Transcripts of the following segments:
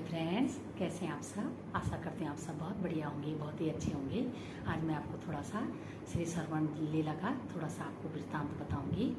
Friends, कैसे हैं आप सब। आशा करते हैं आप सब बहुत बढ़िया होंगे, बहुत ही अच्छे होंगे। आज मैं आपको थोड़ा सा श्री श्रवण लीला का थोड़ा सा आपको वृत्तांत बताऊंगी।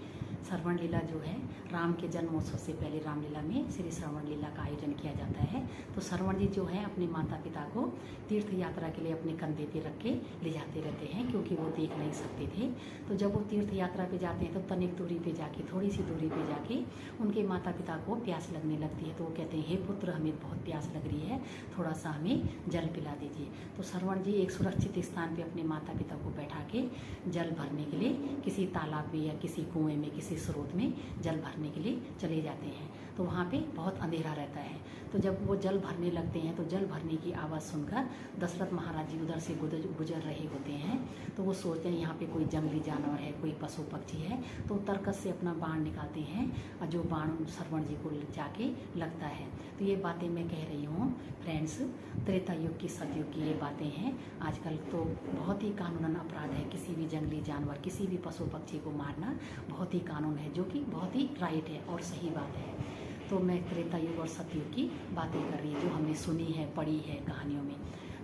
श्रवण लीला जो है, राम के जन्मोत्सव से पहले रामलीला में श्री श्रवण लीला का आयोजन किया जाता है। तो श्रवण जी जो है अपने माता पिता को तीर्थ यात्रा के लिए अपने कंधे पे रख के ले जाते रहते हैं, क्योंकि वो देख नहीं सकते थे। तो जब वो तीर्थ यात्रा पे जाते हैं तो तनिक दूरी पे जाके, थोड़ी सी दूरी पे जाके उनके माता पिता को प्यास लगने लगती है। तो वो कहते हैं, हे पुत्र, हमें बहुत प्यास लग रही है, थोड़ा सा हमें जल पिला दीजिए। तो श्रवण जी एक सुरक्षित स्थान पे अपने माता पिता को बैठा के जल भरने के लिए किसी तालाब में या किसी कुएं में, किसी स्रोत में जल भरने के लिए चले जाते हैं। तो वहाँ पे बहुत अंधेरा रहता है। तो जब वो जल भरने लगते हैं तो जल भरने की आवाज़ सुनकर दशरथ महाराज जी उधर से गुजर रहे होते हैं। तो वो सोचते हैं यहाँ पे कोई जंगली जानवर है, कोई पशु पक्षी है। तो तरकस से अपना बाण निकालते हैं और जो बाण श्रवण जी को जाके लगता है। तो ये बातें मैं कह रही हूँ फ्रेंड्स, त्रेता युग की, सतयुग की ये बातें हैं। आजकल तो बहुत ही कानूनन अपराध है, किसी भी जंगली जानवर, किसी भी पशु पक्षी को मारना बहुत ही कानून है, जो कि बहुत ही राइट है और सही बात है। तो मैं त्रेता युग और सतयुग की बातें कर रही हूँ, जो हमने सुनी है, पढ़ी है कहानियों में,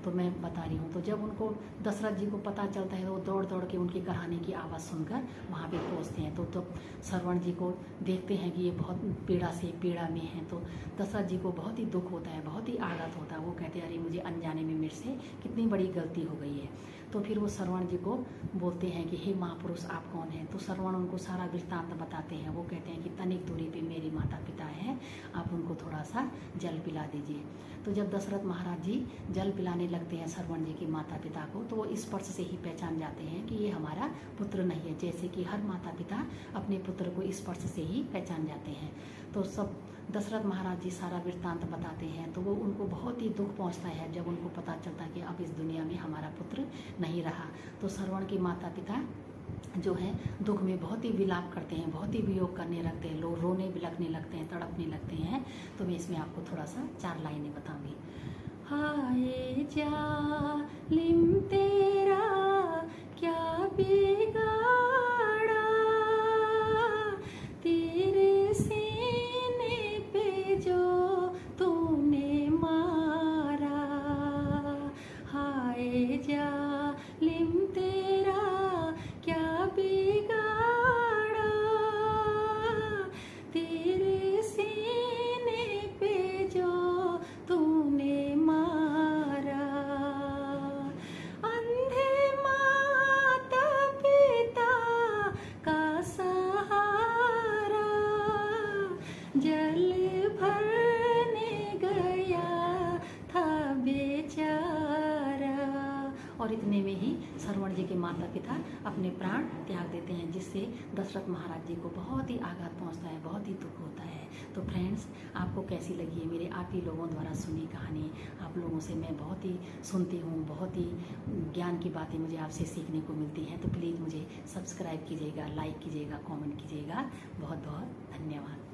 तो मैं बता रही हूँ। तो जब उनको दशरथ जी को पता चलता है तो वो दौड़ दौड़ के उनकी कहानी की आवाज़ सुनकर वहाँ पे पहुँचते हैं। तो श्रवण जी को देखते हैं कि ये बहुत पीड़ा में हैं। तो दशरथ जी को बहुत ही दुख होता है, बहुत ही आघात होता है। वो कहते हैं, अरे मुझे अनजाने में मेरे से कितनी बड़ी गलती हो गई है। तो फिर वो श्रवण जी को बोलते हैं कि हे महापुरुष, आप कौन हैं। तो श्रवण उनको सारा वृत्तांत बताते हैं। वो कहते हैं कि तनिक दूरी पे मेरे माता पिता हैं, आप उनको थोड़ा सा जल पिला दीजिए। तो जब दशरथ महाराज जी जल पिलाने लगते हैं श्रवण जी के माता पिता को, तो वो स्पर्श से ही पहचान जाते हैं कि ये हमारा पुत्र नहीं है। जैसे कि हर माता पिता अपने पुत्र को स्पर्श से ही पहचान जाते हैं। तो सब दशरथ महाराज जी सारा वृत्तांत बताते हैं। तो वो उनको बहुत ही दुख पहुंचता है जब उनको पता चलता है कि अब इस दुनिया में हमारा पुत्र नहीं रहा। तो श्रवण के माता पिता जो है दुख में बहुत ही विलाप करते हैं, बहुत ही वियोग करने लगते हैं, लोग रोने बिलखने लगते हैं, तड़पने लगते हैं। तो मैं इसमें आपको थोड़ा सा 4 लाइनें बताऊंगी। हाय जालिम तेरा क्या बिगाड़ा, तेरे सीने पे जो तूने मारा। हाय जालिम तेरा क्या बिगाड़ा, तेरे सीने पे जो तूने मारा। अंधे माता पिता का सहारा, जल भरने गया था बेचारा। और इतने में ही श्रवण जी के माता पिता अपने प्राण त्याग देते हैं, जिससे दशरथ महाराज जी को बहुत ही आघात पहुंचता है, बहुत ही दुख होता है। तो फ्रेंड्स, आपको कैसी लगी है मेरे आप ही लोगों द्वारा सुनी कहानी। आप लोगों से मैं बहुत ही सुनती हूँ, बहुत ही ज्ञान की बातें मुझे आपसे सीखने को मिलती हैं। तो प्लीज़ मुझे सब्सक्राइब कीजिएगा, लाइक कीजिएगा, कमेंट कीजिएगा। बहुत बहुत धन्यवाद।